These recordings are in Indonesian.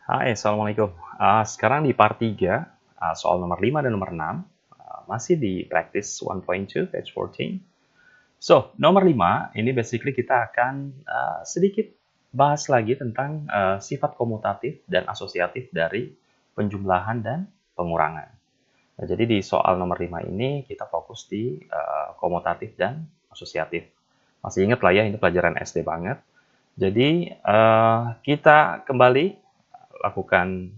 Hai, Assalamualaikum. Sekarang di part 3, soal nomor 5 dan nomor 6, masih di practice 1.2, page 14. So, nomor 5, ini basically kita akan sedikit bahas lagi tentang sifat komutatif dan asosiatif dari penjumlahan dan pengurangan. Nah, jadi di soal nomor 5 ini kita fokus di komutatif dan asosiatif. Masih ingat lah ya, ini pelajaran SD banget. Jadi, kita kembali lakukan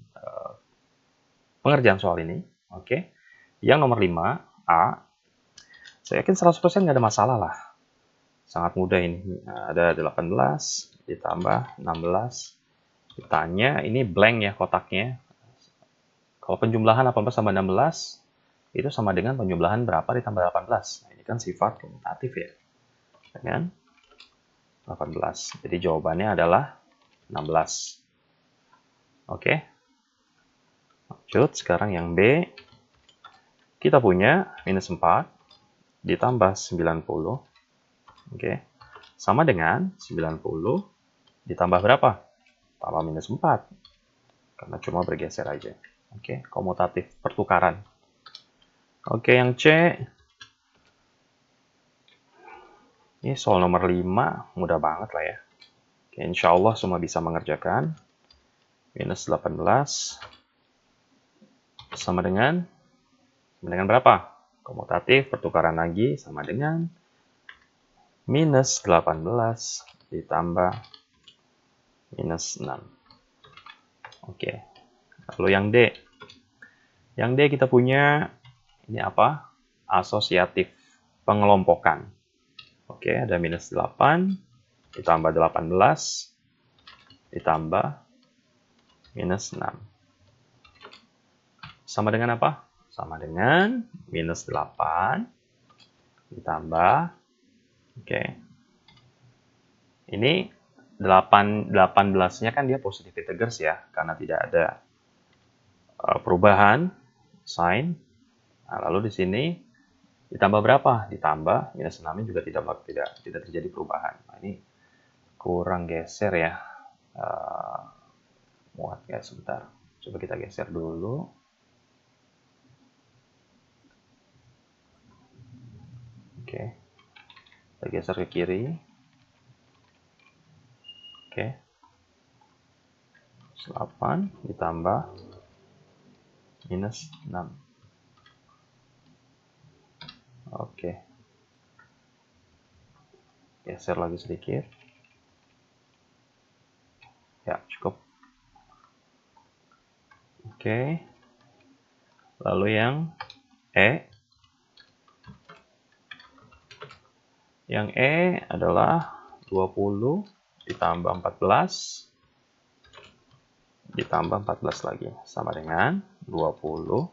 pengerjaan soal ini. Oke. Yang nomor 5, A. Saya yakin 100% nggak ada masalah lah. Sangat mudah ini. Ada 18 ditambah 16. Ditanya, ini blank ya kotaknya. Kalau penjumlahan 18 tambah 16, itu sama dengan penjumlahan berapa ditambah 18. Nah, ini kan sifat komutatif ya. Dengan 18. Jadi jawabannya adalah 16. Oke. Lanjut, sekarang yang B. Kita punya minus 4 ditambah 90. Oke. Sama dengan 90 ditambah berapa? Tambah minus 4. Karena cuma bergeser aja. Oke, komutatif pertukaran. Oke, yang C. Ini soal nomor 5, mudah banget lah ya. Oke, insya Allah semua bisa mengerjakan. Minus 18 sama dengan berapa? Komutatif pertukaran lagi sama dengan minus 18 ditambah minus 6. Oke. Lalu yang D. Yang D kita punya, ini apa? Asosiatif, pengelompokan. Oke, ada minus 8, ditambah 18, ditambah minus 6. Sama dengan apa? Sama dengan minus 8, ditambah, oke. Ini 18-nya kan dia positive integers ya, karena tidak ada perubahan sign. Nah, lalu di sini ditambah berapa? Ditambah minus 6-nya juga tidak terjadi perubahan. Nah, ini kurang geser ya. Muat ya sebentar. Coba kita geser dulu. Oke. Kita geser ke kiri. Oke. 8 ditambah minus 6. Oke. Geser lagi sedikit. Ya, cukup. Oke. Lalu yang E. Yang E adalah 20 ditambah 14 ditambah 14 lagi. Sama dengan 20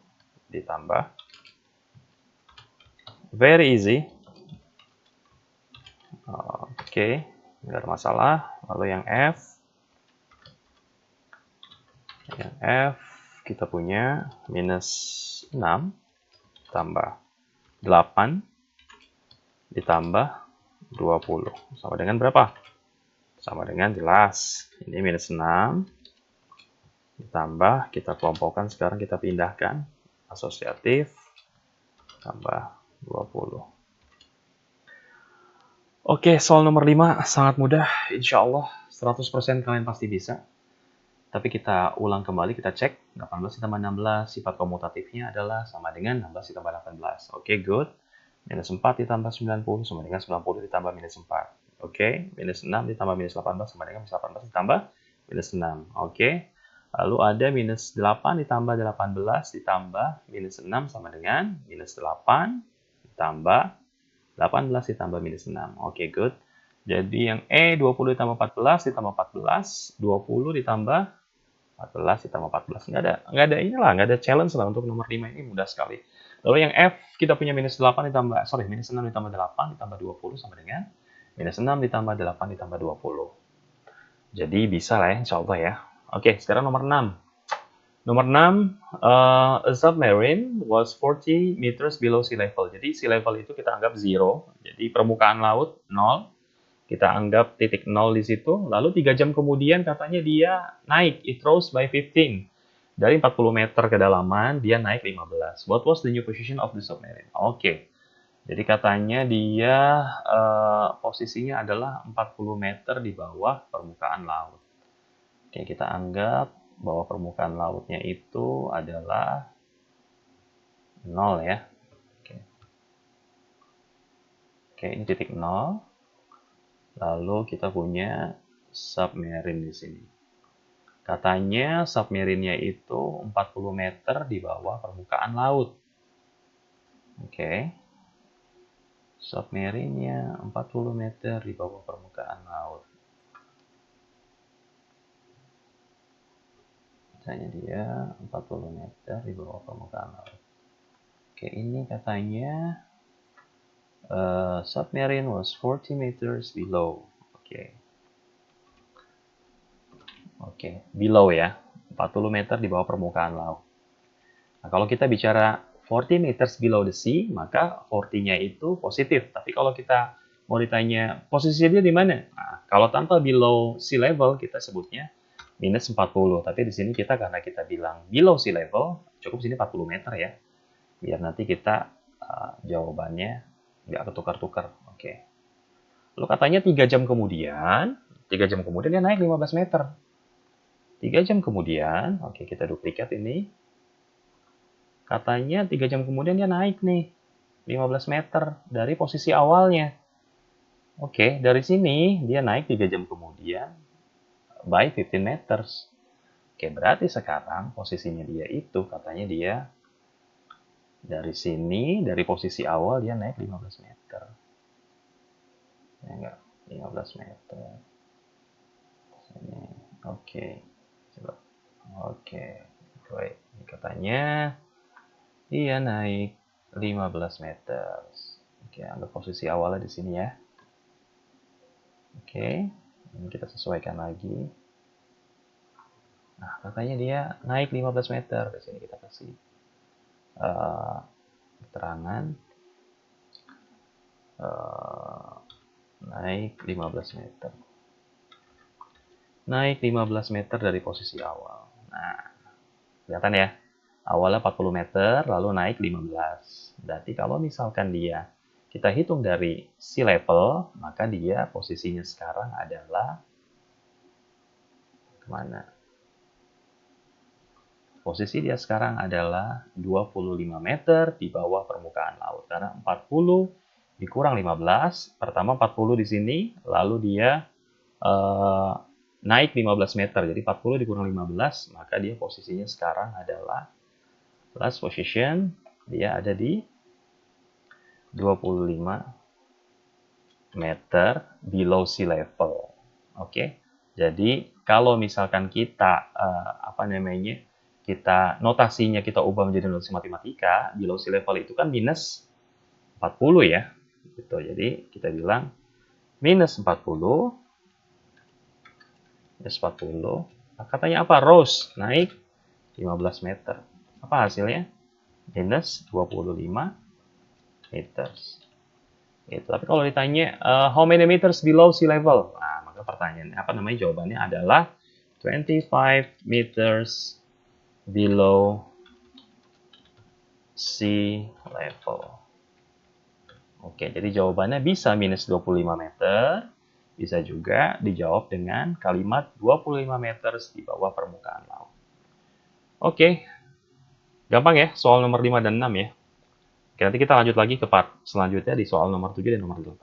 ditambah. Very easy. Oke, nggak ada masalah. Lalu yang F. Yang F kita punya minus 6 tambah 8 ditambah 20. Sama dengan berapa? Sama dengan jelas. Ini minus 6 ditambah, kita kelompokkan sekarang, kita pindahkan. Asosiatif tambah 20. Oke, soal nomor 5 sangat mudah. Insya Allah 100% kalian pasti bisa. Tapi kita ulang kembali, kita cek. 18 ditambah 16, sifat komutatifnya adalah sama dengan 16 ditambah 18. Oke, good. Minus 4 ditambah 90 sama dengan 90 ditambah minus 4. Oke, minus 6 ditambah minus 18 sama dengan minus 18 ditambah minus 6. Oke, lalu ada minus 8 ditambah 18 ditambah minus 6 sama dengan minus 8 ditambah 18 ditambah minus 6. Oke, good. Jadi yang E 20 ditambah 14 ditambah 14, 20 ditambah 14 ditambah 14. Nggak ada inilah, nggak ada challenge lah untuk nomor 5 ini, mudah sekali. Lalu yang F, kita punya minus 8 ditambah, minus 6 ditambah 8 ditambah 20 sama dengan minus 6 ditambah 8 ditambah 20. Jadi bisa lah ya, insya Allah ya. Oke, sekarang nomor 6. Nomor 6, a submarine was 40 meters below sea level. Jadi sea level itu kita anggap 0. Jadi permukaan laut 0. Kita anggap titik 0 di situ, lalu 3 jam kemudian katanya dia naik, it rose by 15. Dari 40 meter kedalaman, dia naik 15. What was the new position of the submarine? Oke, jadi katanya dia posisinya adalah 40 meter di bawah permukaan laut. Oke, kita anggap bahwa permukaan lautnya itu adalah 0 ya. Oke, ini titik 0. Lalu kita punya submarine di sini. Katanya submarine-nya itu 40 meter di bawah permukaan laut. Oke. Submarine-nya 40 meter di bawah permukaan laut. Katanya dia 40 meter di bawah permukaan laut. Oke, ini katanya submarine was 40 meters below. Oke. Oke, below ya. 40 meter di bawah permukaan laut. Nah, kalau kita bicara 40 meters below the sea, maka 40-nya itu positif. Tapi kalau kita mau ditanya posisinya dia di mana? Nah, kalau tanpa below sea level, kita sebutnya minus 40. Tapi di sini kita karena kita bilang below sea level, cukup sini 40 meter ya. Biar nanti kita jawabannya nggak ketukar-tukar. Oke. Lalu katanya 3 jam kemudian dia naik 15 meter. 3 jam kemudian, oke kita duplikat ini. Katanya 3 jam kemudian dia naik nih, 15 meter dari posisi awalnya. Oke, dari sini dia naik 3 jam kemudian by 15 meters. Oke, berarti sekarang posisinya dia itu, katanya dia dari sini, dari posisi awal dia naik 15 meter. Ya enggak? 15 meter. Sini. Oke. Coba. Oke. Baik. Katanya dia naik 15 meter. Oke, anggap posisi awalnya di sini ya. Oke, ini kita sesuaikan lagi. Nah, katanya dia naik 15 meter. Di sini kita kasih keterangan naik 15 meter. Naik 15 meter dari posisi awal. Nah, kelihatan ya? Awalnya 40 meter, lalu naik 15. Berarti kalau misalkan dia kita hitung dari sea level, maka dia posisinya sekarang adalah kemana? Posisi dia sekarang adalah 25 meter di bawah permukaan laut. Karena 40 dikurang 15, pertama 40 di sini, lalu dia naik 15 meter. Jadi 40 dikurang 15, maka dia posisinya sekarang adalah last position, dia ada di 25 meter below sea level. Oke. Jadi kalau misalkan kita kita notasinya kita ubah menjadi notasi matematika, below sea level itu kan minus 40 ya. Gitu. Jadi kita bilang minus 40. Minus 40. Nah, katanya apa? Rose naik 15 meter. Apa hasilnya? Minus 25 meters. Gitu. Tapi kalau ditanya how many meters below sea level? Nah, maka pertanyaannya jawabannya adalah 25 meters below sea level. Oke, jadi jawabannya bisa minus 25 meter, bisa juga dijawab dengan kalimat 25 meters di bawah permukaan laut. Oke, gampang ya soal nomor 5 dan 6 ya. Oke, nanti kita lanjut lagi ke part selanjutnya di soal nomor 7 dan nomor 8.